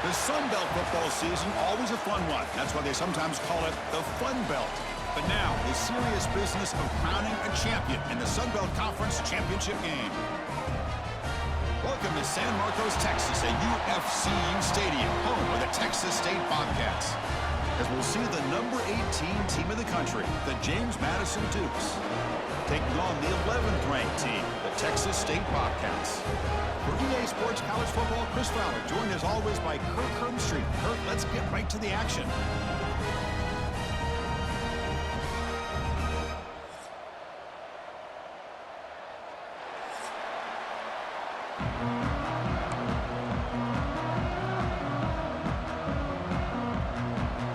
The Sun Belt football season, always a fun one. That's why they sometimes call it the Fun Belt. But now, the serious business of crowning a champion in the Sun Belt Conference Championship game. Welcome to San Marcos, Texas, at UFC Stadium, home of the Texas State Bobcats. As we'll see the number 18 team in the country, the James Madison Dukes, taking on the 11th ranked team, the Texas State Bobcats. For EA Sports College Football, Chris Fowler, joined as always by Kirk Hermstreet. Kirk, let's get right to the action.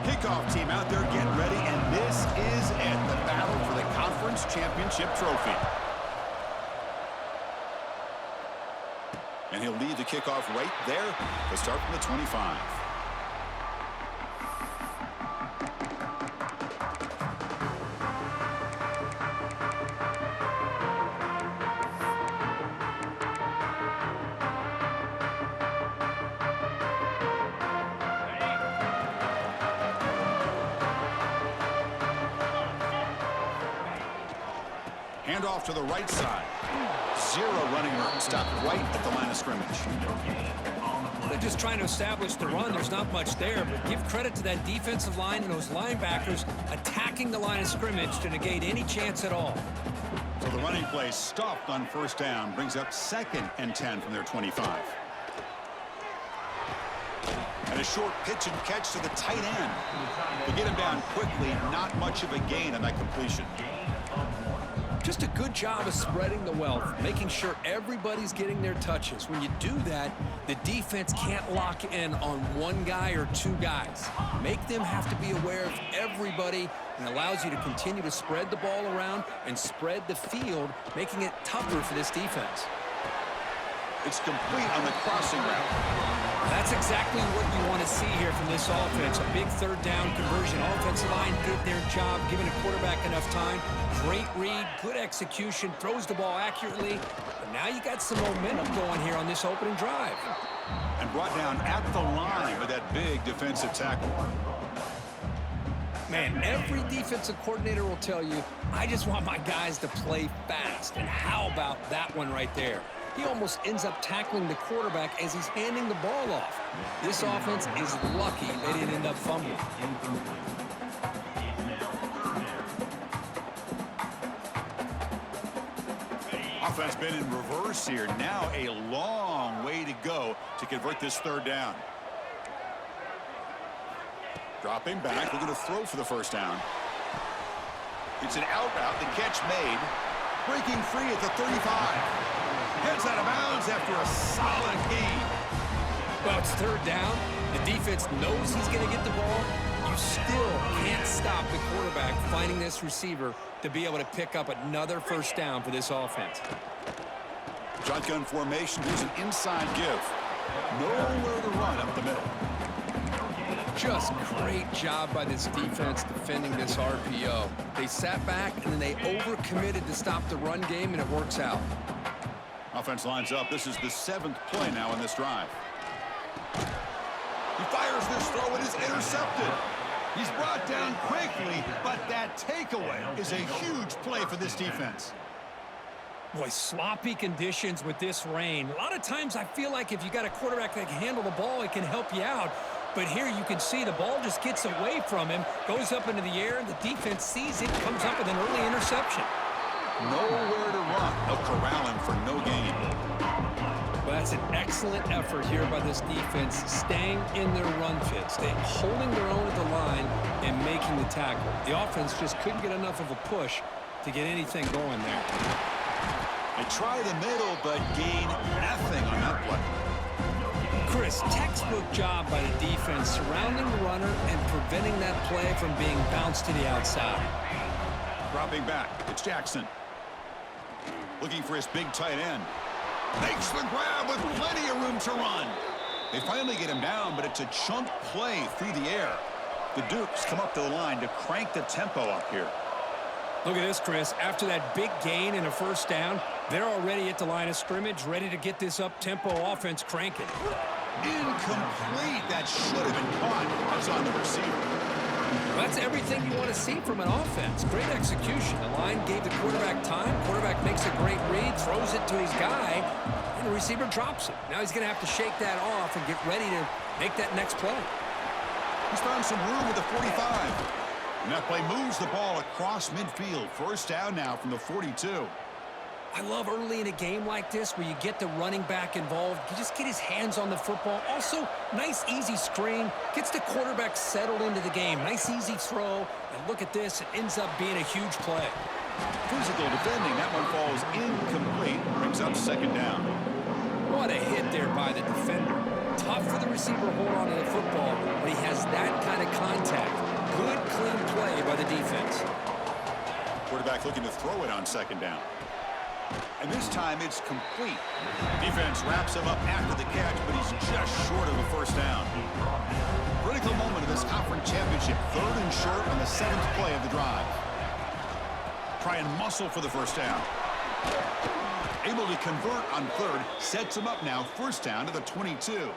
Kickoff team out there getting ready, and this is it, the battle for the Conference Championship trophy. And he'll lead the kickoff right there to start from the 25. Hand off to the right side. Zero running room. Stopped right at the line of scrimmage. They're just trying to establish the run. There's not much there, but give credit to that defensive line and those linebackers attacking the line of scrimmage to negate any chance at all. So the running play stopped on first down, brings up 2nd and 10 from their 25. And a short pitch and catch to the tight end. To get him down quickly, not much of a gain on that completion. Just a good job of spreading the wealth, making sure everybody's getting their touches. When you do that, the defense can't lock in on one guy or two guys. Make them have to be aware of everybody, and allows you to continue to spread the ball around and spread the field, making it tougher for this defense. It's complete on the crossing route. That's exactly what you want to see here from this offense. A big third down conversion. Offensive line did their job, giving a quarterback enough time. Great read, good execution, throws the ball accurately. But now you got some momentum going here on this opening drive. And brought down at the line with that big defensive tackle. Man, every defensive coordinator will tell you, I just want my guys to play fast. And how about that one right there? He almost ends up tackling the quarterback as he's handing the ball off. This offense is lucky they didn't end up fumbling. Offense been in reverse here. Now a long way to go to convert this third down. Dropping back, looking to throw for the first down. It's an out route, the catch made. Breaking free at the 35. Heads out of bounds after a solid gain. Well, it's third down. The defense knows he's going to get the ball. You still can't stop the quarterback finding this receiver to be able to pick up another first down for this offense. Shotgun formation, here's an inside give. Nowhere to run up the middle. Just great job by this defense defending this RPO. They sat back and then they overcommitted to stop the run game, and it works out. Offense lines up. This is the 7th play now in this drive. He fires this throw. It is intercepted. He's brought down quickly, but that takeaway is a huge play for this defense. Boy, sloppy conditions with this rain. A lot of times I feel like if you got a quarterback that can handle the ball, it can help you out. But here you can see the ball just gets away from him, goes up into the air, and the defense sees it, comes up with an early interception. Nowhere to run. They'll corral him for no gain. Well, that's an excellent effort here by this defense, staying in their run fit, holding their own at the line and making the tackle. The offense just couldn't get enough of a push to get anything going there. They try the middle, but gain nothing on that play. Chris, textbook job by the defense surrounding the runner and preventing that play from being bounced to the outside. Dropping back, it's Jackson. Looking for his big tight end. Makes the grab with plenty of room to run. They finally get him down, but it's a chunk play through the air. The Dukes come up to the line to crank the tempo up here. Look at this, Chris. After that big gain and a first down, they're already at the line of scrimmage, ready to get this up-tempo offense cranking. Incomplete. That should have been caught. That's on the receiver. That's everything you want to see from an offense. Great execution. The line gave the quarterback time. Quarterback makes a great read, throws it to his guy, and the receiver drops it. Now he's going to have to shake that off and get ready to make that next play. He's found some room with the 45. And that play moves the ball across midfield. First down now from the 42. I love early in a game like this where you get the running back involved. You just get his hands on the football. Also, nice, easy screen. Gets the quarterback settled into the game. Nice, easy throw. And look at this. It ends up being a huge play. Physical defending. That one falls incomplete. Brings up second down. What a hit there by the defender. Tough for the receiver to hold on to the football, but he has that kind of contact. Good, clean play by the defense. Quarterback looking to throw it on second down. And this time it's complete. Defense wraps him up after the catch, but he's just short of a first down. Critical moment of this conference championship. 3rd and short on the 7th play of the drive. Try and muscle for the first down. Able to convert on 3rd. Sets him up now. First down to the 22.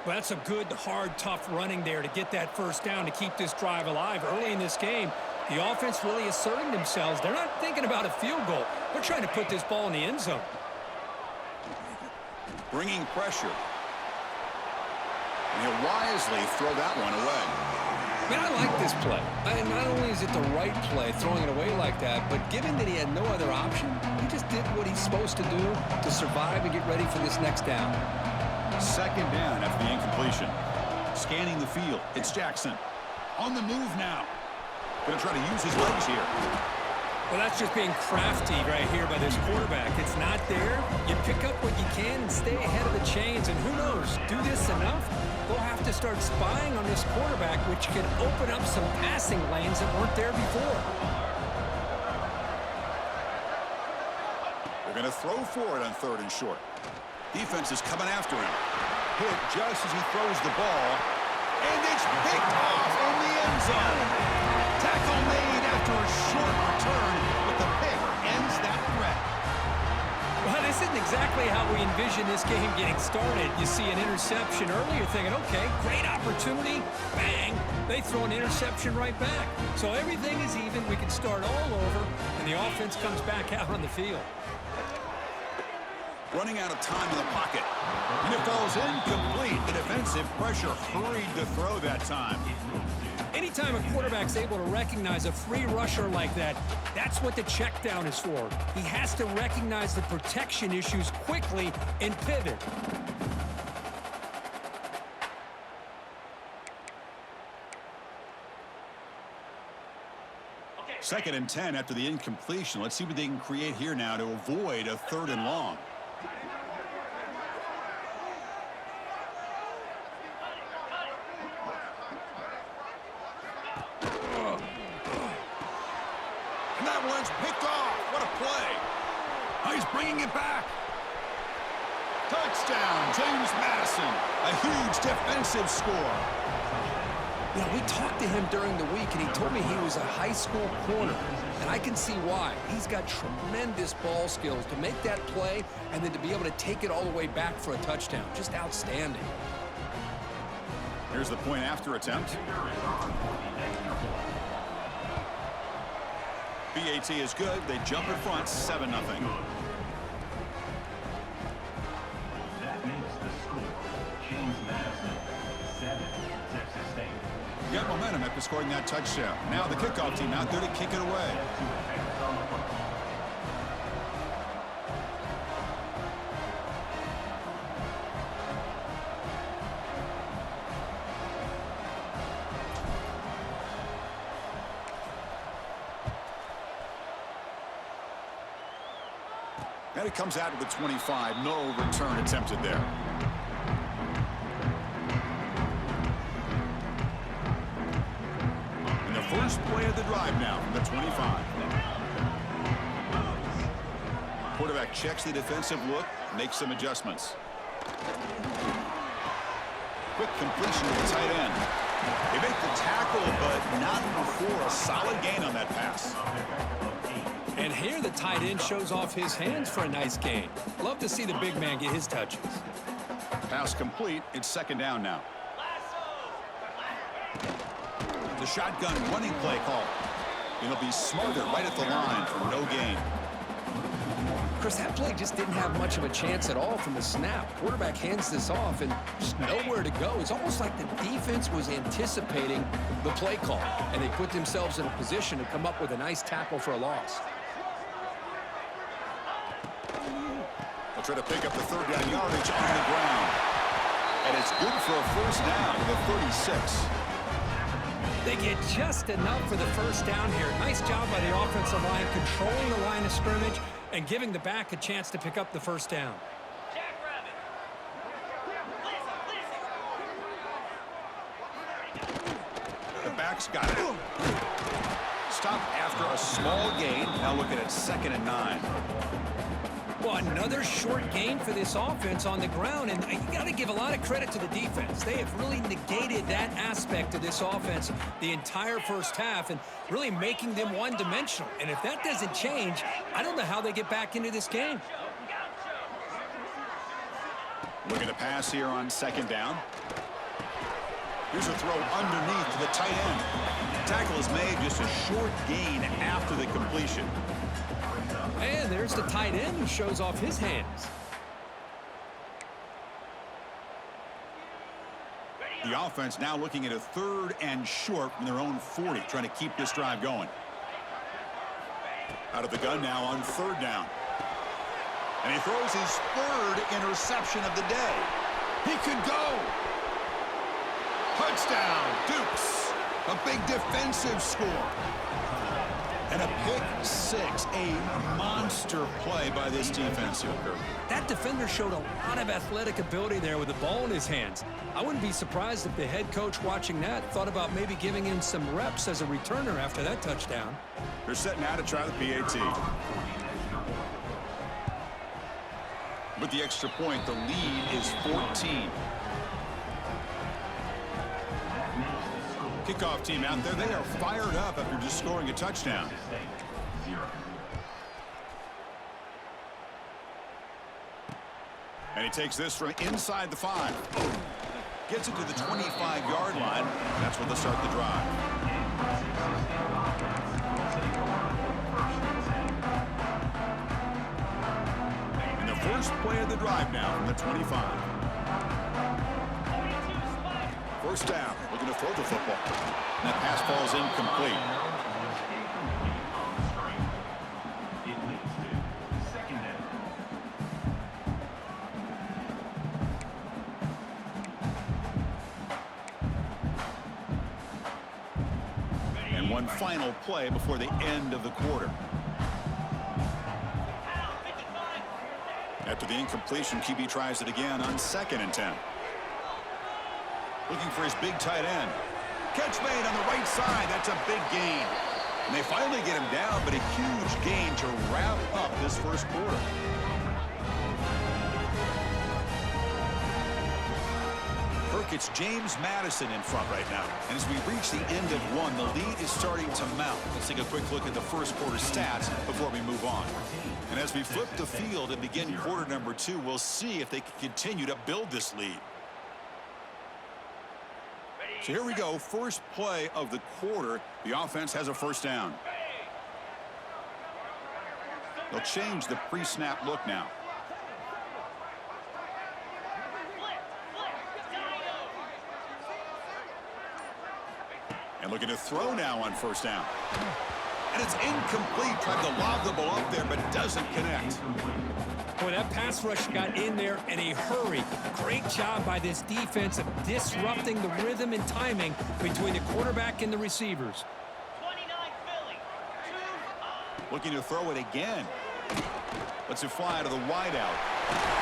Well, that's a good, hard, tough running there to get that first down to keep this drive alive. Early in this game, the offense really asserting themselves. They're not thinking about a field goal. They're trying to put this ball in the end zone. Bringing pressure. And he'll wisely throw that one away. Man, I like this play. And not only is it the right play, throwing it away like that, but given that he had no other option, he just did what he's supposed to do to survive and get ready for this next down. Second down after the incompletion. Scanning the field. It's Jackson. On the move now. Going to try to use his legs here. Well, that's just being crafty right here by this quarterback. It's not there. You pick up what you can and stay ahead of the chains. And who knows, do this enough, they'll have to start spying on this quarterback, which can open up some passing lanes that weren't there before. They're going to throw for it on 3rd and short. Defense is coming after him. Hit just as he throws the ball. And it's picked off in the end zone. Tackle made after a short return, but the pick ends that threat. Well, this isn't exactly how we envision this game getting started. You see an interception early, you're thinking, okay, great opportunity, bang, they throw an interception right back. So everything is even, we can start all over, and the offense comes back out on the field. Running out of time in the pocket. And it falls incomplete. The defensive pressure hurried to throw that time. Anytime a quarterback's able to recognize a free rusher like that, that's what the check down is for. He has to recognize the protection issues quickly and pivot. Second and 10 after the incompletion. Let's see what they can create here now to avoid a 3rd and long. And that one's picked off. What a play. Oh, he's bringing it back. Touchdown, James Madison. A huge defensive score. You know, we talked to him during the week, and he told me he was a high school corner, and I can see why. He's got tremendous ball skills to make that play and then to be able to take it all the way back for a touchdown. Just outstanding. Here's the point after attempt. BAT is good. They jump in front, 7-0. Got momentum after scoring that touchdown. Now the kickoff team out there to kick it away. And it comes out to the 25. No return attempted there. First play of the drive now from the 25. Quarterback checks the defensive look, makes some adjustments. Quick completion to the tight end. They make the tackle, but not before a solid gain on that pass. And here the tight end shows off his hands for a nice gain. Love to see the big man get his touches. Pass complete. It's 2nd down now. The shotgun running play call. It'll be smarter right at the line for no gain. Chris, that play just didn't have much of a chance at all from the snap. Quarterback hands this off and just nowhere to go. It's almost like the defense was anticipating the play call, and they put themselves in a position to come up with a nice tackle for a loss. They'll try to pick up the 3rd down yardage on the ground. And it's good for a 1st down to the 36. They get just enough for the 1st down here. Nice job by the offensive line, controlling the line of scrimmage and giving the back a chance to pick up the 1st down. The back's got it. Stop after a small gain. Now looking at 2nd and 9. Well, another short gain for this offense on the ground, and you got to give a lot of credit to the defense. They have really negated that aspect of this offense the entire 1st half and really making them one-dimensional. And if that doesn't change, I don't know how they get back into this game. Look at the pass here on 2nd down. Here's a throw underneath to the tight end. Tackle is made, just a short gain after the completion. And there's the tight end who shows off his hands. The offense now looking at a 3rd and short from their own 40, trying to keep this drive going. Out of the gun now on 3rd down. And he throws his 3rd interception of the day. He could go. Touchdown, Dukes. A big defensive score. And a pick 6, a monster play by this defense here, Kirk. That defender showed a lot of athletic ability there with the ball in his hands. I wouldn't be surprised if the head coach watching that thought about maybe giving him some reps as a returner after that touchdown. They're setting out to try the PAT. With the extra point, the lead is 14. Kickoff team out there, they are fired up after just scoring a touchdown. And he takes this from inside the 5. Gets it to the 25-yard line. That's where they'll start the drive. And the first play of the drive now from the 25. First down, looking to throw the football. That pass falls incomplete. And one final play before the end of the quarter. After the incompletion, QB tries it again on 2nd and 10. Looking for his big tight end. Catch made on the right side. That's a big gain. And they finally get him down, but a huge gain to wrap up this first quarter. Kirk, it's James Madison in front right now. And as we reach the end of one, the lead is starting to mount. Let's take a quick look at the first quarter stats before we move on. And as we flip the field and begin quarter number 2, we'll see if they can continue to build this lead. So here we go, first play of the quarter. The offense has a first down. They'll change the pre-snap look now. And looking to throw now on first down. And it's incomplete. Tried to lob the ball up there, but doesn't connect. Boy, that pass rush got in there in a hurry. Great job by this defense of disrupting the rhythm and timing between the quarterback and the receivers. 29 Philly. Looking to throw it again. Lets it fly to the wideout.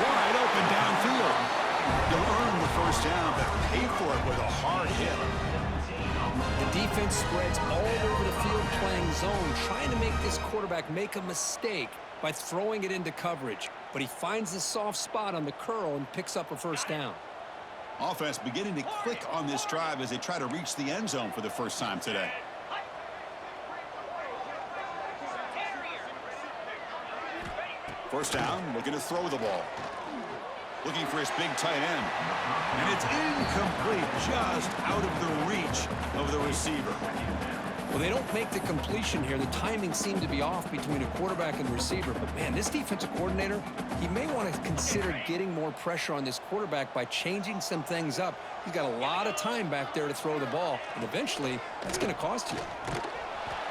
Wide open downfield. You'll earn the first down, but pay for it with a hard hit. The defense spreads all over the field playing zone, trying to make this quarterback make a mistake by throwing it into coverage. But he finds the soft spot on the curl and picks up a first down. Offense beginning to click on this drive as they try to reach the end zone for the first time today. First down, looking to throw the ball. Looking for his big tight end. And it's incomplete, just out of the reach of the receiver. Well, they don't make the completion here. The timing seemed to be off between a quarterback and receiver. But, man, this defensive coordinator, he may want to consider getting more pressure on this quarterback by changing some things up. He's got a lot of time back there to throw the ball, and eventually that's going to cost you.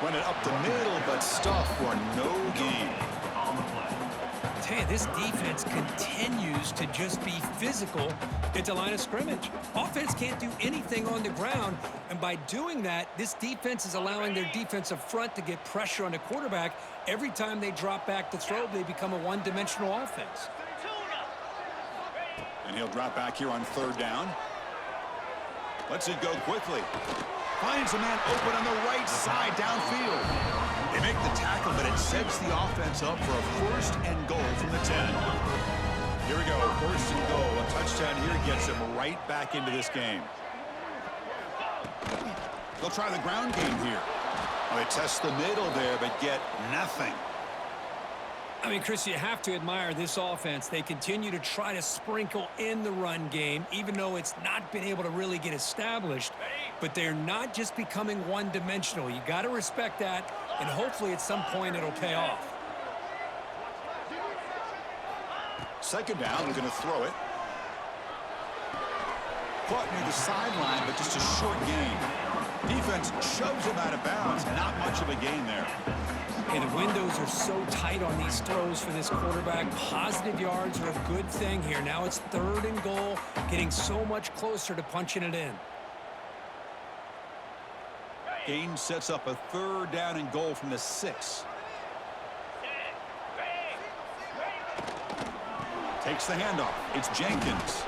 Run it up the middle, but stuff for no gain. Tell you, this defense continues to just be physical at the line of scrimmage. Offense can't do anything on the ground, and by doing that, this defense is allowing their defensive front to get pressure on the quarterback. Every time they drop back to throw, they become a one-dimensional offense. And he'll drop back here on third down. Lets it go quickly. Finds a man open on the right side downfield. They make the tackle, but it sets the offense up for a first and goal from the 10. Here we go, first and goal. A touchdown here gets them right back into this game. They'll try the ground game here. Well, they test the middle there, but get nothing. I mean, Chris, you have to admire this offense. They continue to try to sprinkle in the run game, even though it's not been able to really get established. But they're not just becoming one-dimensional. You got to respect that, and hopefully at some point it'll pay off. Second down, they're going to throw it. Caught near the sideline, but just a short gain. Defense shoves him out of bounds. Not much of a gain there. And the windows are so tight on these throws for this quarterback. Positive yards are a good thing here. Now it's third and goal, getting so much closer to punching it in. Gain sets up a third down and goal from the 6. Takes the handoff. It's Jenkins.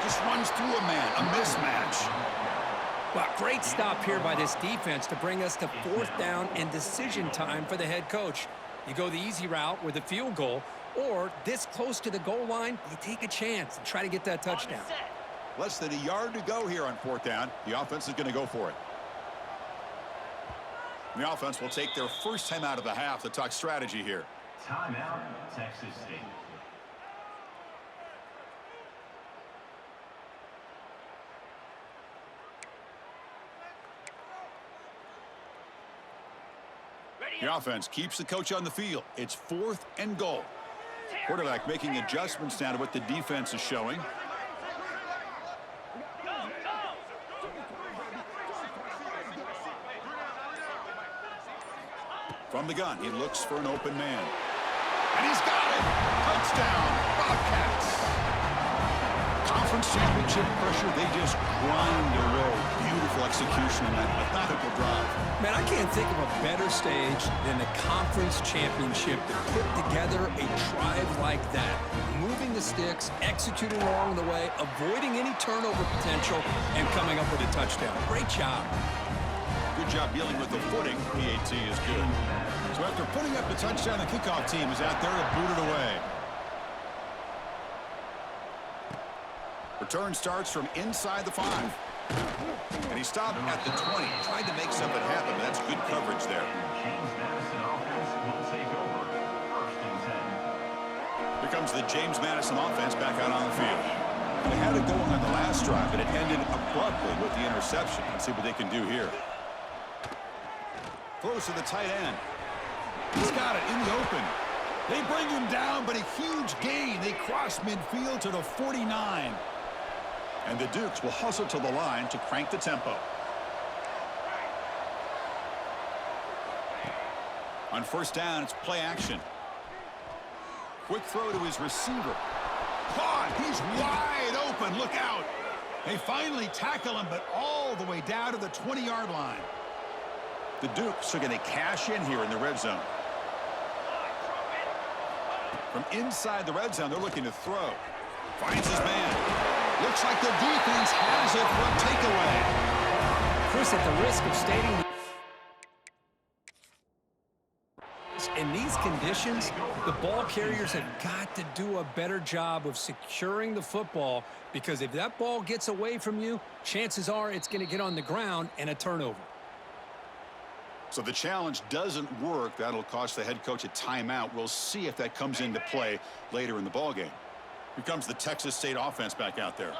Just runs through a man. A mismatch. Well, great stop here by this defense to bring us to fourth down and decision time for the head coach. You go the easy route with a field goal, or this close to the goal line, you take a chance and try to get that touchdown. Less than a yard to go here on fourth down. The offense is going to go for it. The offense will take their first time out of the half to talk strategy here. Timeout, Texas State. The offense keeps the coach on the field. It's fourth and goal. Quarterback making adjustments now to what the defense is showing. From the gun, he looks for an open man. And he's got it! Touchdown, Bobcats! Conference championship pressure, they just grind away. Beautiful execution in that methodical drive. Man, I can't think of a better stage than the conference championship to put together a drive like that. Moving the sticks, executing along the way, avoiding any turnover potential, and coming up with a touchdown. Great job. Good job dealing with the footing. PAT is good. So after putting up the touchdown, the kickoff team is out there to boot it away. Return starts from inside the 5. And he stopped at the 20. Tried to make something happen, but that's good coverage there. Here comes the James Madison offense back out on the field. They had it going on the last drive, but it ended abruptly with the interception. Let's see what they can do here. Throws to the tight end. He's got it in the open. They bring him down, but a huge gain. They cross midfield to the 49. And the Dukes will hustle to the line to crank the tempo. On first down, it's play action. Quick throw to his receiver. Caught! He's wide open. Look out! They finally tackle him, but all the way down to the 20-yard line. The Dukes are going to cash in here in the red zone. From inside the red zone, they're looking to throw. Finds his man. Looks like the defense has it for a takeaway. Chris, at the risk of stating in these conditions, the ball carriers have got to do a better job of securing the football, because if that ball gets away from you, chances are it's going to get on the ground and a turnover. So the challenge doesn't work. That'll cost the head coach a timeout. We'll see if that comes into play later in the ballgame. Here comes the Texas State offense back out there.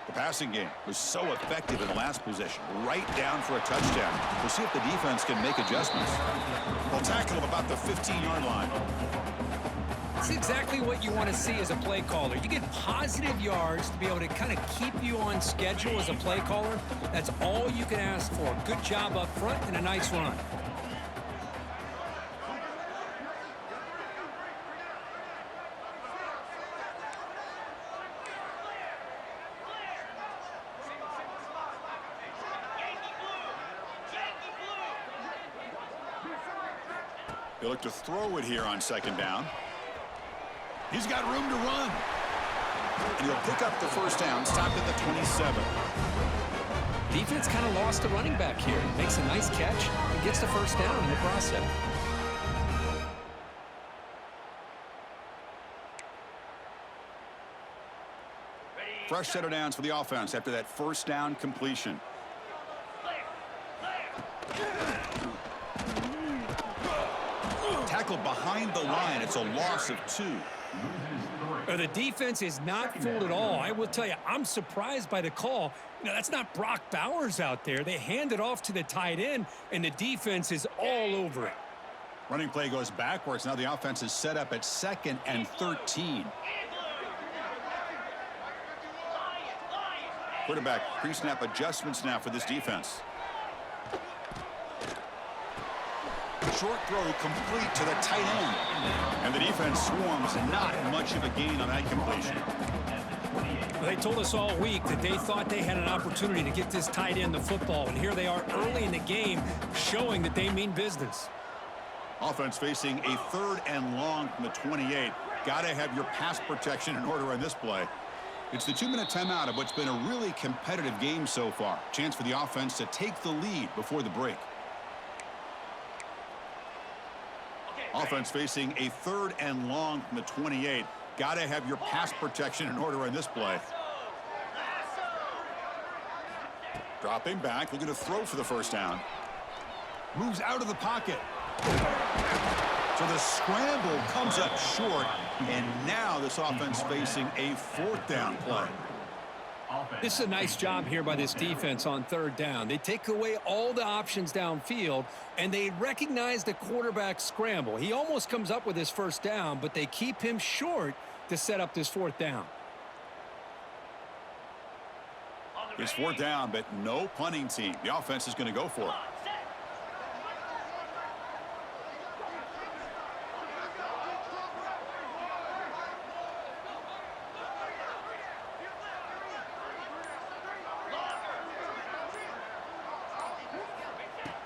The passing game was so effective in the last possession, right down for a touchdown. We'll see if the defense can make adjustments. They'll tackle him about the 15-yard line. It's exactly what you want to see as a play caller. You get positive yards to be able to kind of keep you on schedule as a play caller. That's all you can ask for. Good job up front and a nice run. They look to throw it here on second down. He's got room to run. And he'll pick up the first down, stopped at the 27. Defense kind of lost the running back here. Makes a nice catch and gets the first down in the process. Fresh set of downs for the offense after that first down completion. Tackled behind the line. It's a loss of 2. The defense is not fooled at all. I will tell you, I'm surprised by the call. You know, that's not Brock Bowers out there. They hand it off to the tight end, and the defense is all over it. Running play goes backwards. Now the offense is set up at 2nd and 13. Quarterback pre-snap adjustments now for this defense. Short throw complete to the tight end. And the defense swarms, not much of a gain on that completion. They told us all week that they thought they had an opportunity to get this tight end the football, and here they are early in the game showing that they mean business. Offense facing a 3rd and long from the 28. Got to have your pass protection in order on this play. It's the 2-minute timeout of what's been a really competitive game so far. Chance for the offense to take the lead before the break. Offense facing a 3rd and long from the 28. Got to have your pass protection in order on this play. Dropping back, looking to throw for the first down. Moves out of the pocket. So the scramble comes up short, and now this offense facing a 4th down play. This is a nice job here by this defense on third down. They take away all the options downfield, and they recognize the quarterback scramble. He almost comes up with his first down, but they keep him short to set up this fourth down. It's fourth down, but no punting team. The offense is going to go for it.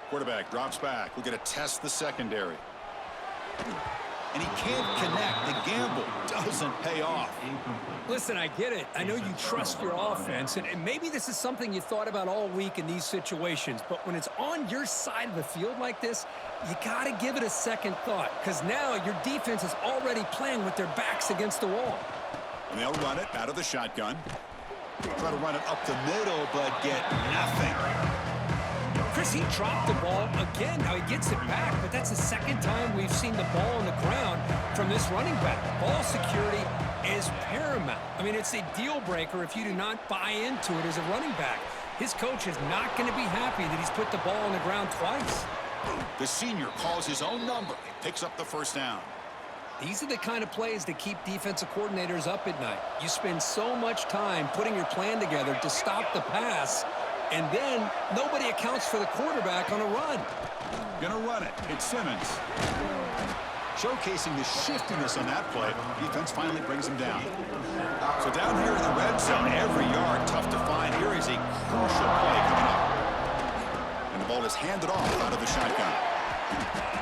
Quarterback drops back. We're going to test the secondary. And he can't connect. The gamble doesn't pay off. Listen, I get it. I know you trust your offense, and maybe this is something you thought about all week in these situations, but when it's on your side of the field like this, you got to give it a second thought, because now your defense is already playing with their backs against the wall. And they'll run it out of the shotgun. Try to run it up the middle, but get nothing. Chris, he dropped the ball again. Now he gets it back, but that's the second time we've seen the ball on the ground from this running back. Ball security is paramount. I mean, it's a deal breaker if you do not buy into it as a running back. His coach is not going to be happy that he's put the ball on the ground twice. The senior calls his own number and picks up the first down. These are the kind of plays that keep defensive coordinators up at night. You spend so much time putting your plan together to stop the pass, and then nobody accounts for the quarterback on a run. Gonna run it. It's Simmons. Showcasing the shiftiness on that play. Defense finally brings him down. So down here in the red zone, every yard tough to find. Here is a crucial play coming up. And the ball is handed off out of the shotgun.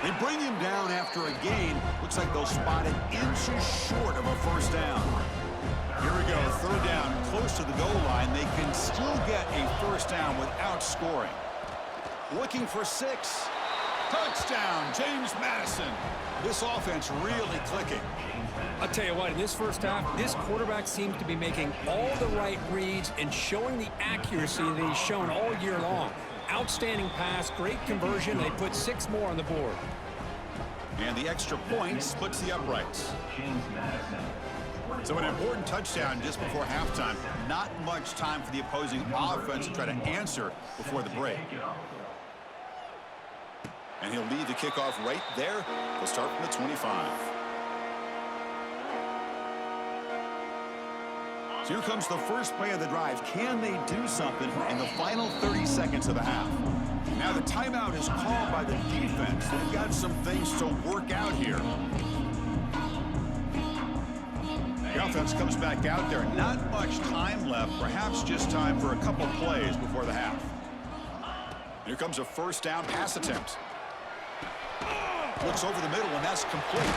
They bring him down after a gain. Looks like they'll spot it inches short of a first down. Here we go, third down, close to the goal line. They can still get a first down without scoring. Looking for 6. Touchdown, James Madison. This offense really clicking. I'll tell you what, in this first half, this quarterback seems to be making all the right reads and showing the accuracy that he's shown all year long. Outstanding pass, great conversion. They put 6 more on the board. And the extra point splits the uprights. So an important touchdown just before halftime. Not much time for the opposing offense to try to answer before the break. And he'll lead the kickoff right there. They'll start from the 25. So here comes the first play of the drive. Can they do something in the final 30 seconds of the half? Now the timeout is called by the defense. They've got some things to work out here. The offense comes back out there. Not much time left. Perhaps just time for a couple plays before the half. Here comes a first down pass attempt. Looks over the middle, and that's complete.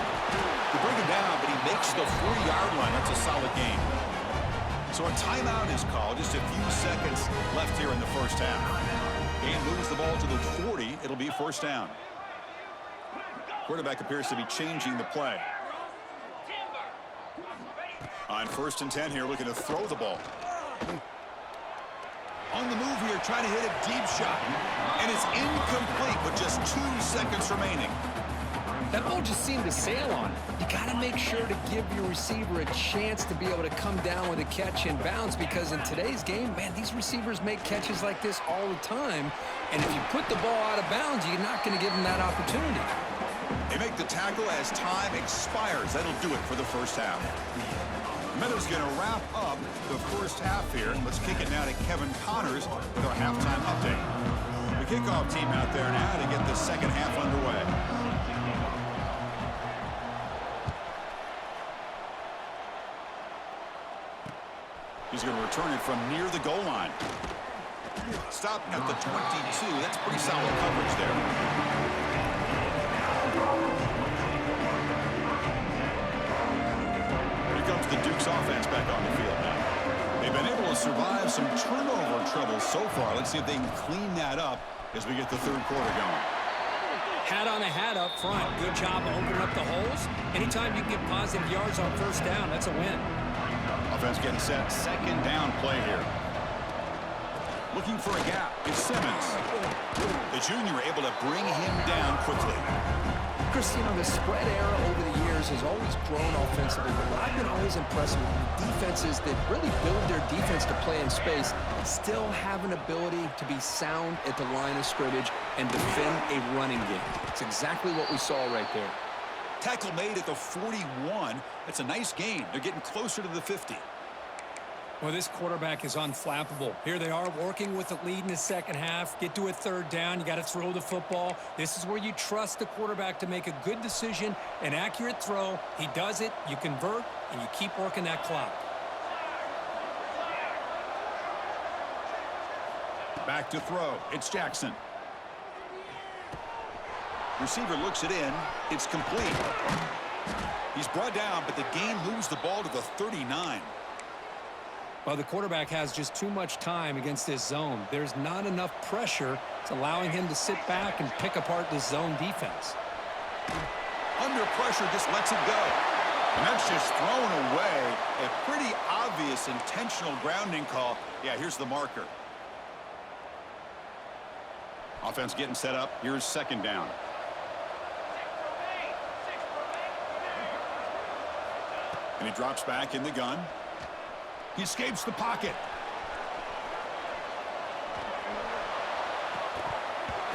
They bring him down, but he makes the 4-yard line. That's a solid gain. So a timeout is called. Just a few seconds left here in the first half. Game moves the ball to the 40. It'll be first down. Quarterback appears to be changing the play. On 1st and 10 here, looking to throw the ball. On the move here, trying to hit a deep shot. And it's incomplete with just 2 seconds remaining. That ball just seemed to sail on it. You got to make sure to give your receiver a chance to be able to come down with a catch and bounce, because in today's game, man, these receivers make catches like this all the time. And if you put the ball out of bounds, you're not going to give them that opportunity. They make the tackle as time expires. That'll do it for the first half. Meadows going to wrap up the first half here. Let's kick it now to Kevin Connors with our halftime update. The kickoff team out there now to get the second half underway. He's going to return it from near the goal line. Stop at the 22. That's pretty solid coverage there. Comes the Duke's offense back on the field now. They've been able to survive some turnover trouble so far. Let's see if they can clean that up as we get the third quarter going. Hat on a hat up front. Good job of opening up the holes. Anytime you can get positive yards on first down, that's a win. Offense getting set. Second down play here. Looking for a gap. It's Simmons. The junior able to bring him down quickly. Chris, you know, the spread era over the years has always grown offensively, but what I've been always impressed with defenses that really build their defense to play in space still have an ability to be sound at the line of scrimmage and defend a running game. It's exactly what we saw right there. Tackle made at the 41. That's a nice gain. They're getting closer to the 50. Well, this quarterback is unflappable. Here they are working with the lead in the second half. Get to a third down. You got to throw the football. This is where you trust the quarterback to make a good decision, an accurate throw. He does it, you convert, and you keep working that clock. Back to throw. It's Jackson. Receiver looks it in. It's complete. He's brought down, but the gain moves the ball to the 39. Well, the quarterback has just too much time against this zone. There's not enough pressure. It's allowing him to sit back and pick apart this zone defense. Under pressure, just lets it go. And that's just thrown away. A pretty obvious intentional grounding call. Yeah, here's the marker. Offense getting set up. Here's second down. And he drops back in the gun. He escapes the pocket.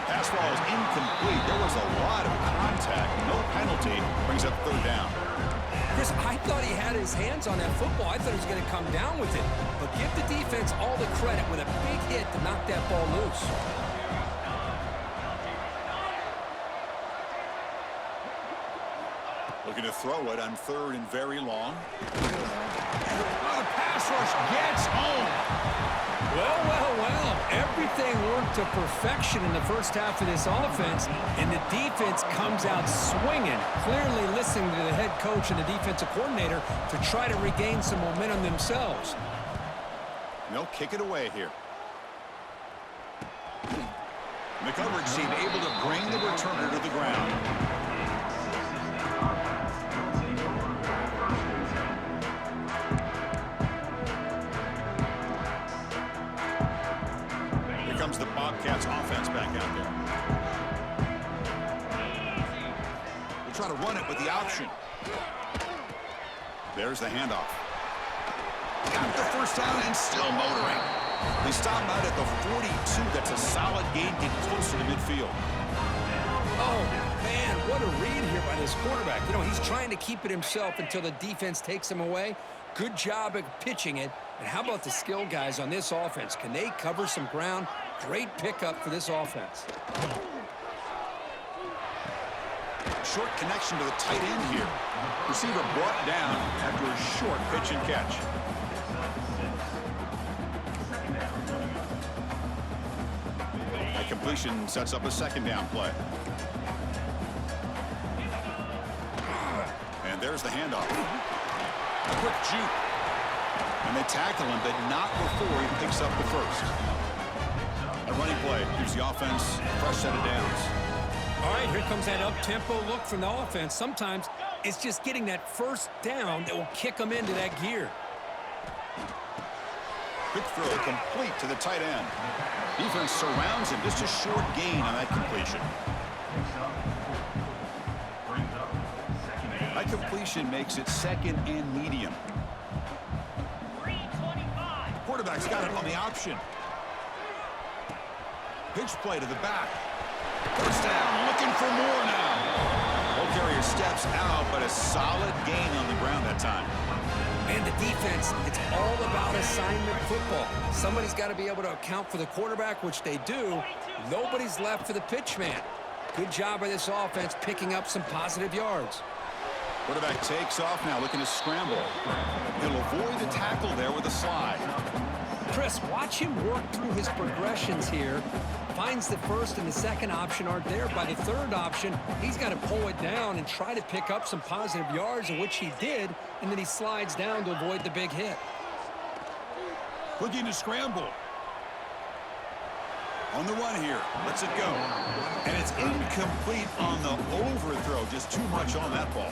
Pass ball is incomplete. There was a lot of contact. No penalty. Brings up third down. Chris, I thought he had his hands on that football. I thought he was going to come down with it. But give the defense all the credit with a big hit to knock that ball loose. Looking to throw it on third and very long. The pass rush gets home. Well. Everything worked to perfection in the first half of this offense, and the defense comes out swinging, clearly listening to the head coach and the defensive coordinator to try to regain some momentum themselves. And they'll kick it away here. And the coverage team able to bring the returner to the ground. Comes the Bobcats offense back out there. They're trying to run it with the option. There's the handoff. Got the first down and still motoring. They stop out at the 42. That's a solid gain, getting closer to midfield. Oh, man, what a read here by this quarterback. You know, he's trying to keep it himself until the defense takes him away. Good job at pitching it. And how about the skill guys on this offense? Can they cover some ground? Great pickup for this offense. Short connection to the tight end here. Receiver brought down after a short pitch and catch. That completion sets up a second down play. And there's the handoff. A quick juke. And they tackle him, but not before he picks up the first. A running play gives the offense a fresh set of downs. All right, here comes that up-tempo look from the offense. Sometimes it's just getting that first down that will kick them into that gear. Quick throw complete to the tight end. Defense surrounds him. Just a short gain on that completion. That completion makes it second and medium. Quarterback's got it on the option. Pitch play to the back. First down, looking for more now. Ball carrier steps out, but a solid gain on the ground that time. And the defense, it's all about assignment football. Somebody's got to be able to account for the quarterback, which they do. Nobody's left for the pitch man. Good job by this offense picking up some positive yards. Quarterback takes off now, looking to scramble. He'll avoid the tackle there with a slide. Chris, watch him work through his progressions here. Finds the first and the second option aren't there. By the third option, he's got to pull it down and try to pick up some positive yards, of which he did, and then he slides down to avoid the big hit. Looking to scramble. On the run here. Lets it go. And it's incomplete on the overthrow. Just too much on that ball.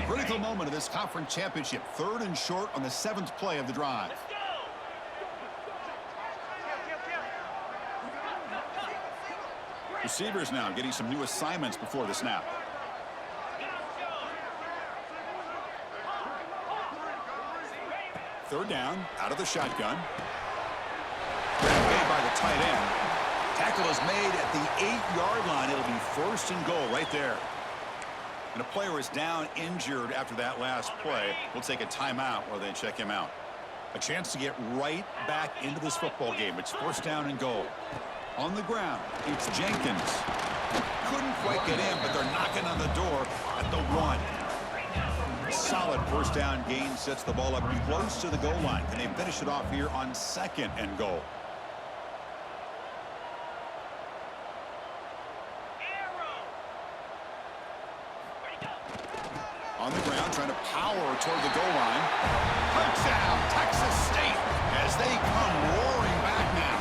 Critical moment of this conference championship. Third and short on the 7th play of the drive. Receivers now getting some new assignments before the snap. Third down, out of the shotgun. Made by the tight end. Tackle is made at the 8-yard line. It'll be first and goal right there. And a player is down injured after that last play. We'll take a timeout while they check him out. A chance to get right back into this football game. It's first down and goal. On the ground, it's Jenkins. Couldn't quite get in, but they're knocking on the door at the 1. Solid first down gain sets the ball up close to the goal line. Can they finish it off here on second and goal? On the ground, trying to power toward the goal line. Touchdown, Texas State, as they come roaring back now.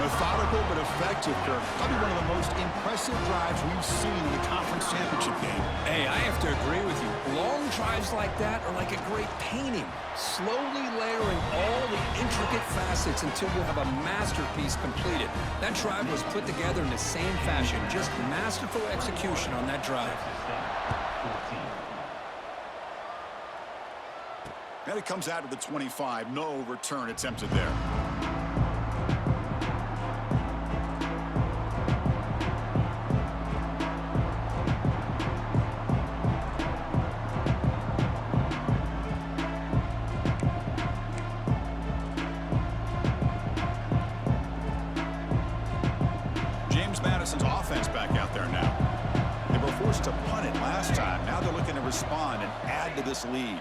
Methodical but effective, Kirk. Probably one of the most impressive drives we've seen in the conference championship game. Hey, I have to agree with you. Long drives like that are like a great painting. Slowly layering all the intricate facets until you have a masterpiece completed. That drive was put together in the same fashion. Just masterful execution on that drive. And it comes out of the 25. No return attempted there. Madison's offense back out there now. They were forced to punt it last time. Now they're looking to respond and add to this lead.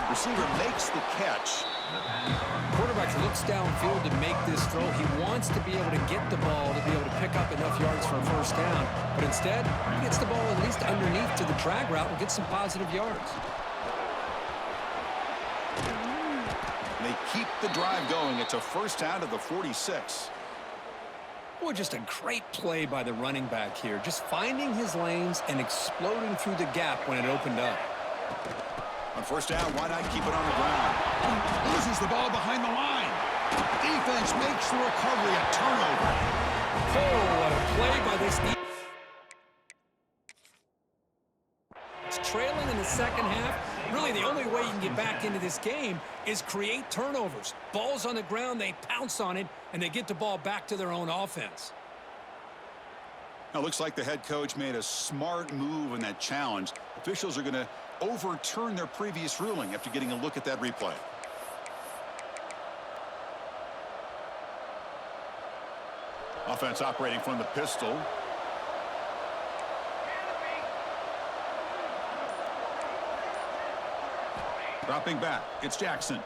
Receiver makes the catch. Quarterback looks downfield to make this throw. He wants to be able to get the ball to be able to pick up enough yards for a first down. But instead, he gets the ball at least underneath to the drag route and gets some positive yards. They keep the drive going. It's a first down to the 46. Boy, just a great play by the running back here. Just finding his lanes and exploding through the gap when it opened up. On first down, why not keep it on the ground? Loses the ball behind the line. Defense makes the recovery, a turnover. Oh, what a play by this defense. It's trailing in the second half. Really, the only way you can get back into this game is create turnovers. Ball's on the ground, they pounce on it, and they get the ball back to their own offense. Now, it looks like the head coach made a smart move in that challenge. Officials are going to overturn their previous ruling after getting a look at that replay. Offense operating from the pistol. Dropping back, it's Jackson.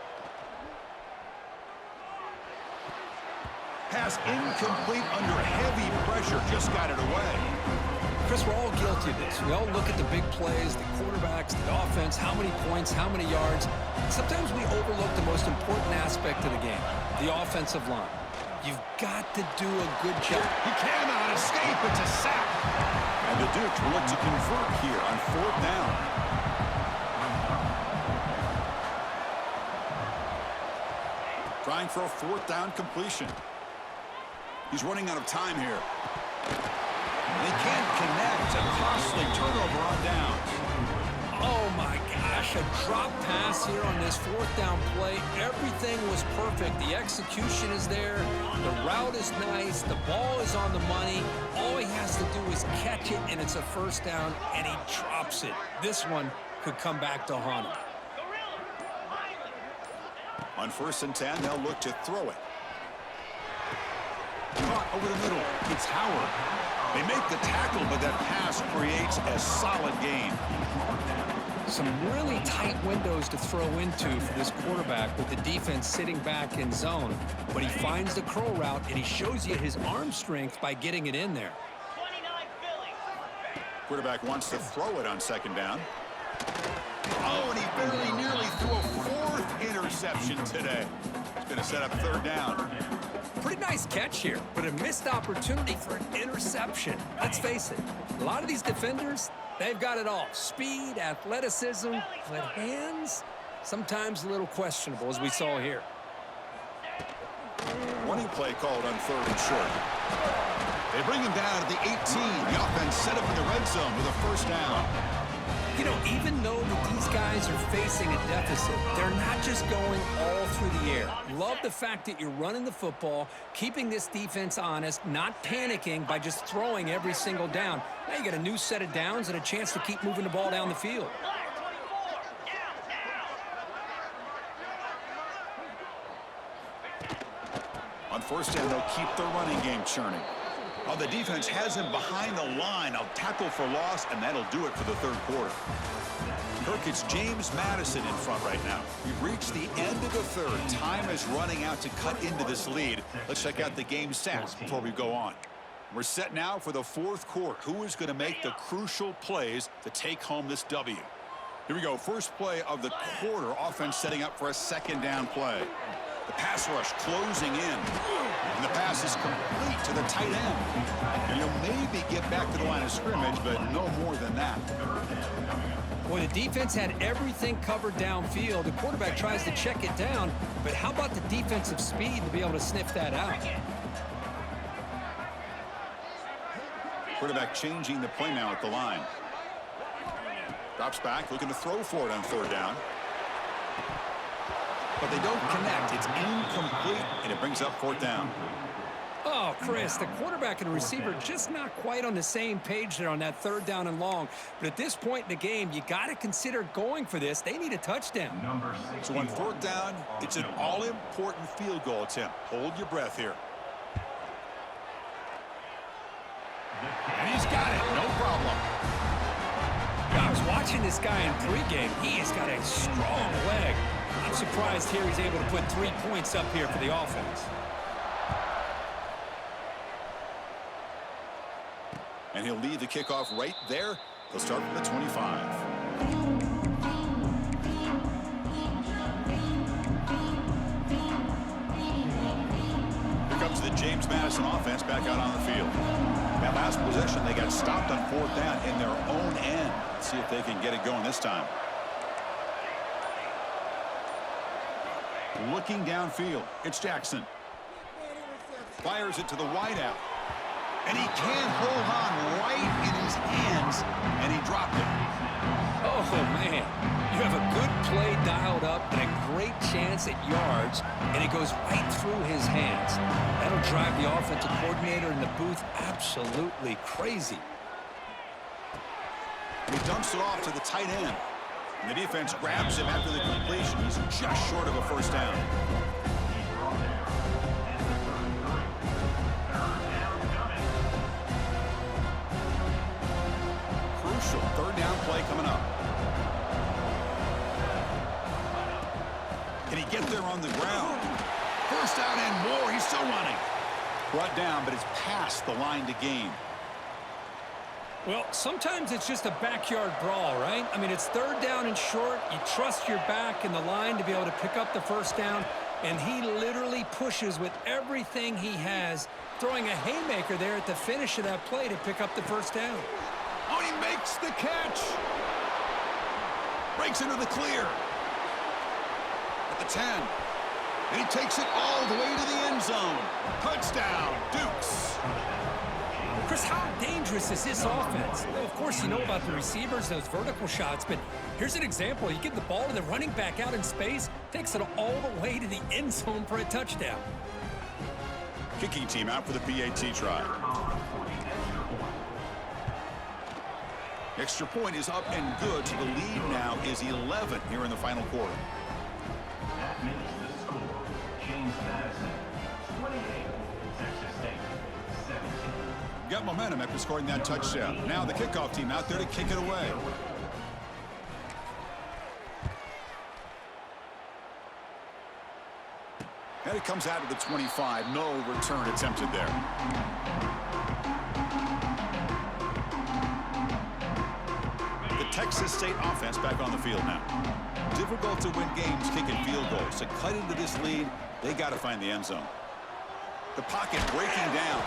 Pass incomplete under heavy pressure, just got it away. Chris, we're all guilty of this. We all look at the big plays, the quarterbacks, the offense, how many points, how many yards. Sometimes we overlook the most important aspect of the game, the offensive line. You've got to do a good job. He cannot escape, it's a sack. And the Dukes will look to convert here on fourth down. Trying for a fourth down completion. He's running out of time here. They can't connect. A costly turnover on downs. Oh, my gosh. A drop pass here on this fourth down play. Everything was perfect. The execution is there. The route is nice. The ball is on the money. All he has to do is catch it, and it's a first down, and he drops it. This one could come back to haunt him. On 1st and 10, they'll look to throw it. Caught over the middle. It's Howard. They make the tackle, but that pass creates a solid gain. Some really tight windows to throw into for this quarterback with the defense sitting back in zone. But he finds the curl route, and he shows you his arm strength by getting it in there. 29 Philly. Quarterback wants to throw it on second down. Oh, and he very nearly threw a fourth interception today. It's going to set up third down. Pretty nice catch here, but a missed opportunity for an interception. Let's face it, a lot of these defenders, they've got it all. Speed, athleticism, but hands, sometimes a little questionable, as we saw here. running play called on 3rd and short. They bring him down at the 18. The offense set up in the red zone with a first down. You know, even though that these guys are facing a deficit, they're not just going all through the air. Love the fact that you're running the football, keeping this defense honest, not panicking by just throwing every single down. Now you got a new set of downs and a chance to keep moving the ball down the field. On first down, they'll keep the running game churning. Oh, the defense has him behind the line. A tackle for loss, and that'll do it for the 3rd quarter. Kirk, it's James Madison in front right now. We've reached the end of the 3rd. Time is running out to cut into this lead. Let's check out the game stats before we go on. We're set now for the 4th quarter. Who is going to make the crucial plays to take home this W? Here we go. First play of the quarter. Offense setting up for a 2nd down play. The pass rush closing in. And the pass is complete to the tight end. And he'll maybe get back to the line of scrimmage, but no more than that. Boy, the defense had everything covered downfield. The quarterback tries to check it down, but how about the defensive speed to be able to sniff that out? Quarterback changing the play now at the line. Drops back, looking to throw for it on 3rd down. But they don't connect. It's incomplete, and it brings up 4th down. Oh, Chris, the quarterback and the receiver just not quite on the same page there on that 3rd down and long. But at this point in the game, you got to consider going for this. They need a touchdown. So on 4th down, it's an all-important field goal attempt. Hold your breath here. And he's got it. No problem. I was watching this guy in pregame. He has got a strong leg. I'm surprised here he's able to put 3 points up here for the offense. And he'll lead the kickoff right there. They'll start from the 25. Here comes the James Madison offense back out on the field. That last possession, they got stopped on 4th down in their own end. Let's see if they can get it going this time. Looking downfield, it's Jackson. Fires it to the wideout. And he can't hold on right in his hands, and he dropped it. Oh, man. You have a good play dialed up and a great chance at yards, and it goes right through his hands. That'll drive the offensive coordinator in the booth absolutely crazy. He dumps it off to the tight end. And the defense grabs him after the completion. He's just short of a first down. Crucial 3rd down play coming up. Can he get there on the ground? First down and more. He's still running. Brought down, but it's past the line to gain. Well, sometimes it's just a backyard brawl, right? I mean, it's 3rd down and short. You trust your back in the line to be able to pick up the first down, and he literally pushes with everything he has, throwing a haymaker there at the finish of that play to pick up the first down. Oh, he makes the catch. Breaks into the clear. At the 10. And he takes it all the way to the end zone. Touchdown, Dukes. Chris, how dangerous is this offense? Well, of course, you know about the receivers, those vertical shots, but here's an example. You get the ball to the running back out in space, takes it all the way to the end zone for a touchdown. Kicking team out for the PAT try. Extra point is up and good, so the lead now is 11 here in the final quarter. That makes the score. James Madison, 28. Texas State, 17. Got momentum after scoring that touchdown. Now the kickoff team out there to kick it away. And it comes out of the 25. No return attempted there. The Texas State offense back on the field now. Difficult to win games kicking field goals. To cut into this lead, they got to find the end zone. The pocket breaking down.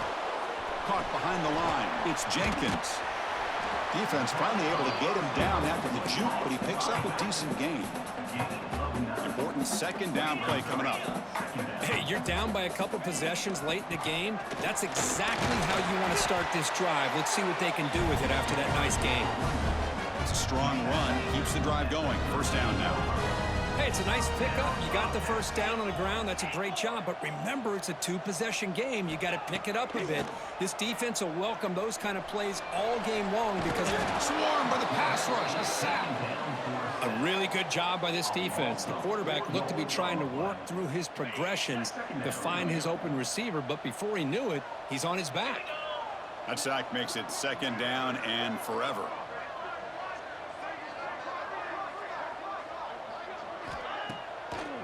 Caught behind the line. It's Jenkins. Defense finally able to get him down after the juke, but he picks up a decent gain. Important second down play coming up. Hey, you're down by a couple possessions late in the game. That's exactly how you want to start this drive. Let's see what they can do with it after that nice game. It's a strong run. Keeps the drive going. First down now. Hey, it's a nice pickup. You got the first down on the ground. That's a great job. But remember, it's a two-possession game. You got to pick it up a bit. This defense will welcome those kind of plays all game long because they're Swarmed by the pass rush. A sack. a really good job by this defense. The quarterback looked to be trying to work through his progressions to find his open receiver, but before he knew it, he's on his back. That sack makes it second down and forever.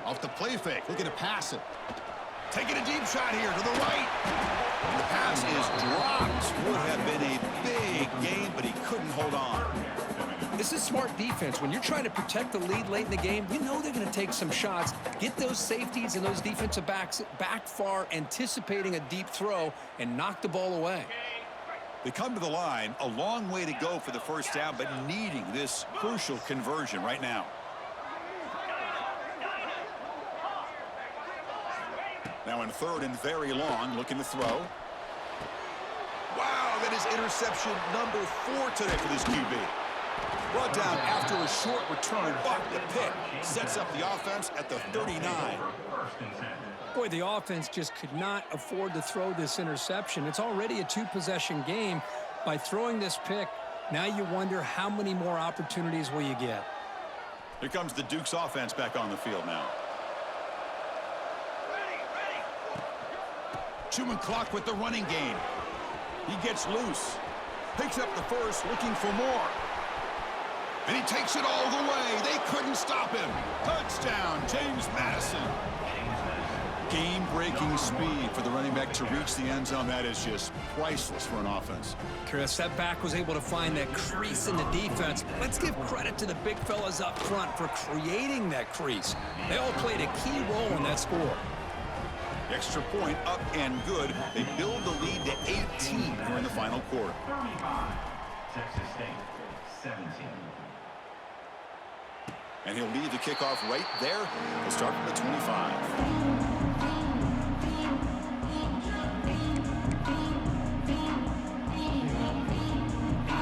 Off the play fake, looking to pass it. Taking a deep shot here to the right. And the pass is dropped. Would have been a big gain, but he couldn't hold on. This is smart defense. When you're trying to protect the lead late in the game, you know they're going to take some shots. Get those safeties and those defensive backs back far, anticipating a deep throw, and knock the ball away. They come to the line, a long way to go for the first down, but needing this crucial conversion right now. Now in third and very long, looking to throw. Wow, that is interception number 4 today for this QB. Brought down after a short return, but the pick sets up the offense at the 39. Boy, the offense just could not afford to throw this interception. It's already a two-possession game. By throwing this pick, now you wonder how many more opportunities will you get. Here comes the Duke's offense back on the field now. Chewing clock with the running game. He gets loose. Picks up the first, looking for more. And he takes it all the way. They couldn't stop him. Touchdown, James Madison. Game-breaking speed for the running back to reach the end zone. That is just priceless for an offense. Chris, that back was able to find that crease in the defense. Let's give credit to the big fellas up front for creating that crease. They all played a key role in that score. Extra point up and good. They build the lead to 18 here in the final quarter. 35, Texas State, 17. And he'll leave the kickoff right there. He'll start from the 25.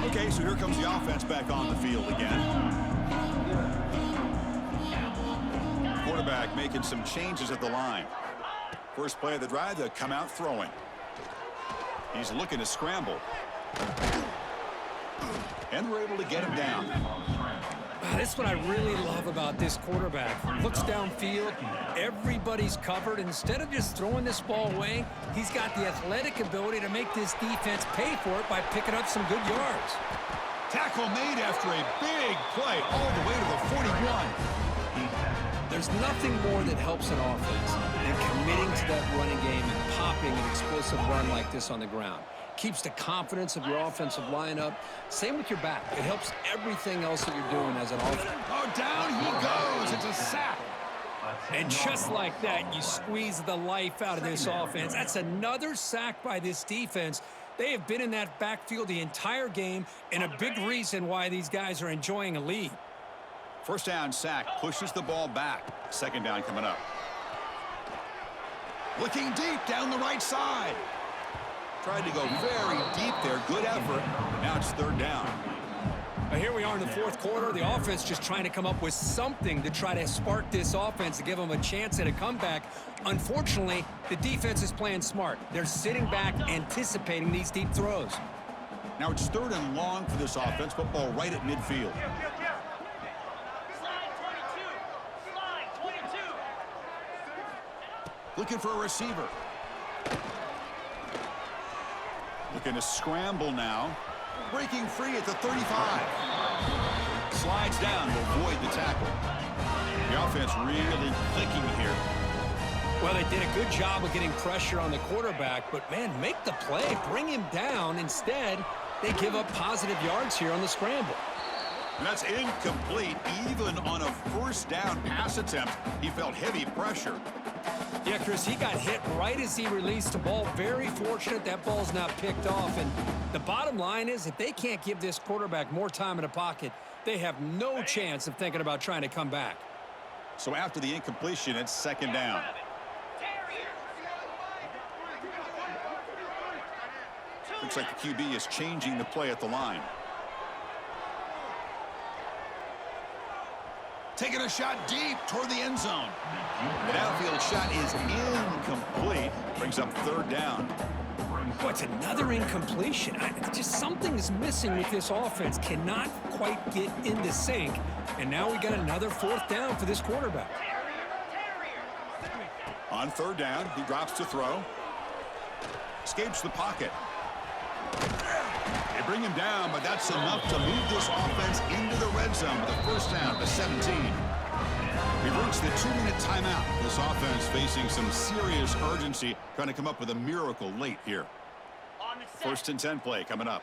Okay, so here comes the offense back on the field again. Quarterback making some changes at the line. First play of the drive, they'll come out throwing. He's looking to scramble. And we're able to get him down. That's what I really love about this quarterback. Looks downfield, everybody's covered. Instead of just throwing this ball away, he's got the athletic ability to make this defense pay for it by picking up some good yards. Tackle made after a big play all the way to the 41. There's nothing more that helps an offense than committing to that running game and popping an explosive run like this on the ground. Keeps the confidence of your offensive lineup. Same with your back. It helps everything else that you're doing as an offense. Oh, down he goes. It's a sack. And just like that, you squeeze the life out of this offense. That's another sack by this defense. They have been in that backfield the entire game, and a big reason why these guys are enjoying a lead. First down sack, pushes the ball back. Second down coming up. Looking deep down the right side. Tried to go very deep there. Good effort. Now it's third down. Here we are in the fourth quarter. The offense just trying to come up with something to try to spark this offense to give them a chance at a comeback. Unfortunately, the defense is playing smart. They're sitting back, anticipating these deep throws. Now it's third and long for this offense. Football right at midfield. Looking for a receiver. Looking to scramble now. Breaking free at the 35. Slides down to avoid the tackle. The offense really clicking here. Well, they did a good job of getting pressure on the quarterback, but, man, make the play. Bring him down. Instead, they give up positive yards here on the scramble. And that's incomplete. Even on a first down pass attempt, he felt heavy pressure. Yeah, Chris, he got hit right as he released the ball. Very fortunate that ball's not picked off. And the bottom line is if they can't give this quarterback more time in the pocket, they have no chance of thinking about trying to come back. So after the incompletion, it's second down. Looks like the QB is changing the play at the line. Taking a shot deep toward the end zone. The downfield shot is incomplete. Brings up third down. Oh, it's another incompletion. Just something is missing with this offense. Cannot quite get into sync. And now we got another fourth down for this quarterback. On third down, he drops to throw. Escapes the pocket. They bring him down, but that's enough to move this offense into the red zone with a first down to 17. We've reached the 2-minute timeout. This offense facing some serious urgency, trying to come up with a miracle late here. First and 10 play coming up.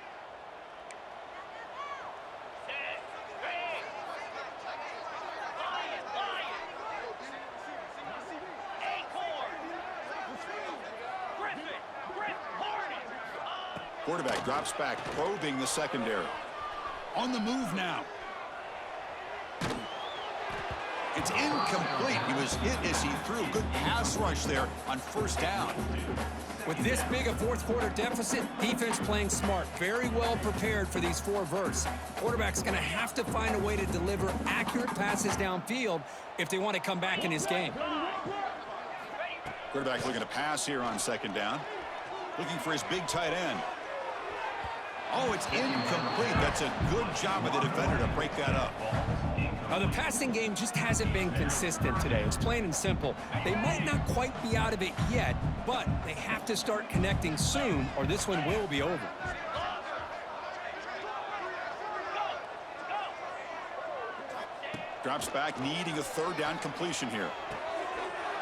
Quarterback drops back, probing the secondary. On the move now. It's incomplete. He was hit as he threw. Good pass rush there on first down. With this big a fourth quarter deficit, defense playing smart. Very well prepared for these four verts. Quarterback's going to have to find a way to deliver accurate passes downfield if they want to come back in this game. Quarterback looking to pass here on second down. Looking for his big tight end. Oh, it's incomplete. That's a good job of the defender to break that up. The passing game just hasn't been consistent today. It's plain and simple. They might not quite be out of it yet, but they have to start connecting soon or this one will be over. Drops back, needing a third down completion here.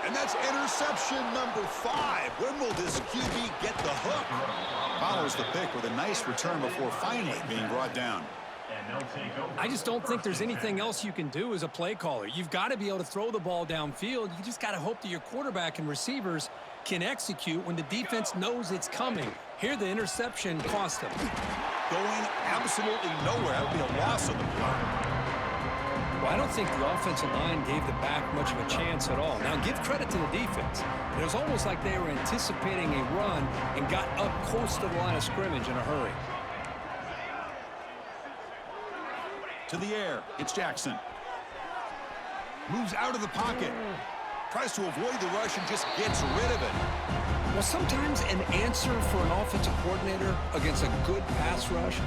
And that's interception number 5. When will this QB get the hook? Follows the pick with a nice return before finally being brought down. I just don't think there's anything else you can do as a play caller. You've got to be able to throw the ball downfield. You just got to hope that your quarterback and receivers can execute when the defense knows it's coming. Here, the interception cost them. Going absolutely nowhere. That would be a loss of the play. Well, I don't think the offensive line gave the back much of a chance at all. Now, give credit to the defense. It was almost like they were anticipating a run and got up close to the line of scrimmage in a hurry. To the air, it's Jackson. Moves out of the pocket. Tries to avoid the rush and just gets rid of it. Well, sometimes an answer for an offensive coordinator against a good pass rush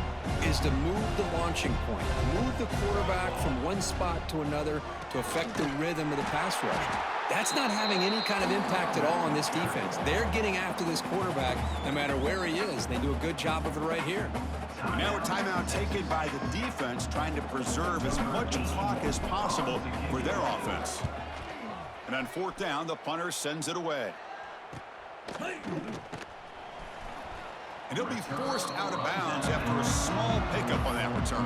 is to move the launching point. Move the quarterback from one spot to another to affect the rhythm of the pass rush. That's not having any kind of impact at all on this defense. They're getting after this quarterback no matter where he is. They do a good job of it right here. Now a timeout taken by the defense, trying to preserve as much clock as possible for their offense. And on fourth down, the punter sends it away. And he'll be forced out of bounds after a small pickup on that return.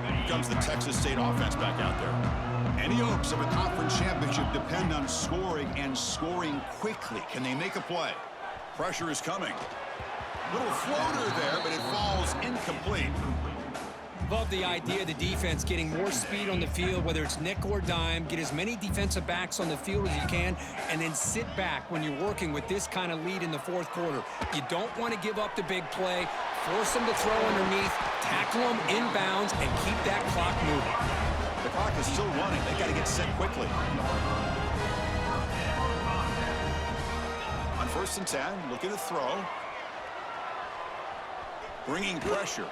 Here comes the Texas State offense back out there. Any hopes of a conference championship depend on scoring and scoring quickly. Can they make a play? Pressure is coming. Little floater there, but it falls incomplete. Love the idea of the defense getting more speed on the field, whether it's nickel or dime, get as many defensive backs on the field as you can, and then sit back when you're working with this kind of lead in the fourth quarter. You don't want to give up the big play, force them to throw underneath, tackle them inbounds, and keep that clock moving. The clock is still running. They got to get set quickly. On first and 10, looking to throw. Bringing pressure.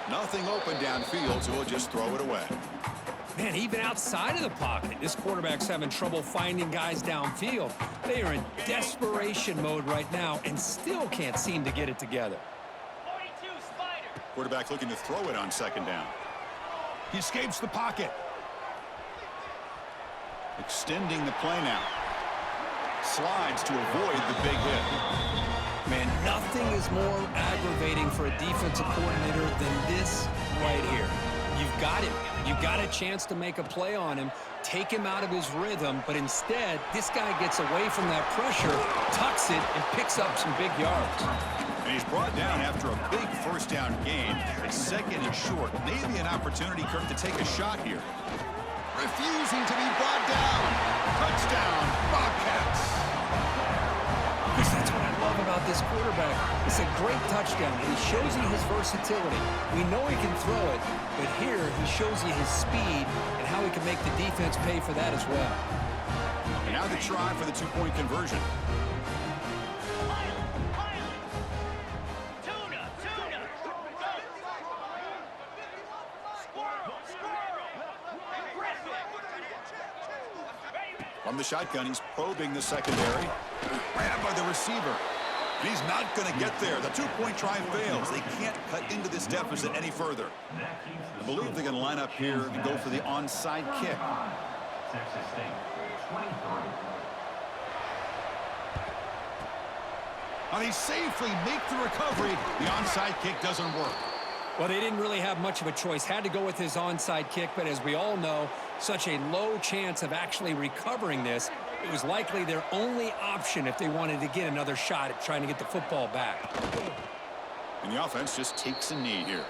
Nothing open downfield, so he'll just throw it away. Man, even outside of the pocket, this quarterback's having trouble finding guys downfield. They are in desperation mode right now and still can't seem to get it together. 42 Spider. Quarterback looking to throw it on second down. He escapes the pocket. Extending the play now. Slides to avoid the big hit. Man, nothing is more aggravating for a defensive coordinator than this right here. You've got him. You've got a chance to make a play on him, take him out of his rhythm, but instead, this guy gets away from that pressure, tucks it, and picks up some big yards. And he's brought down after a big first down gain. It's second and short. Maybe an opportunity, Kirk, to take a shot here. Refusing to be brought down. Touchdown, Bobcats. Chris, that's what I love about this quarterback. It's a great touchdown. He shows you his versatility. We know he can throw it, but here he shows you his speed and how he can make the defense pay for that as well. And now the try for the two-point conversion. From the shotgun, he's probing the secondary. Grabbed by the receiver. And he's not going to get there. The two-point try fails. They can't cut into this deficit any further. I believe they're going to line up here and go for the onside kick. Texas State, 23. And they safely make the recovery. The onside kick doesn't work. Well, they didn't really have much of a choice. Had to go with his onside kick, but as we all know, such a low chance of actually recovering this. It was likely their only option if they wanted to get another shot at trying to get the football back. And the offense just takes a knee here.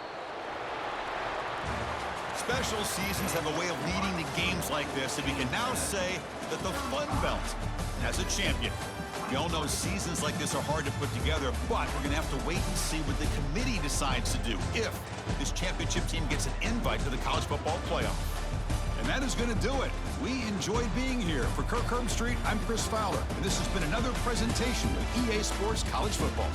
Special seasons have a way of leading to games like this, and we can now say that the Fun Belt has a champion. We all know seasons like this are hard to put together, but we're going to have to wait and see what the committee decides to do if this championship team gets an invite to the college football playoff. And that is going to do it. We enjoyed being here. For Kirk Herbstreit, I'm Chris Fowler, and this has been another presentation of EA Sports College Football.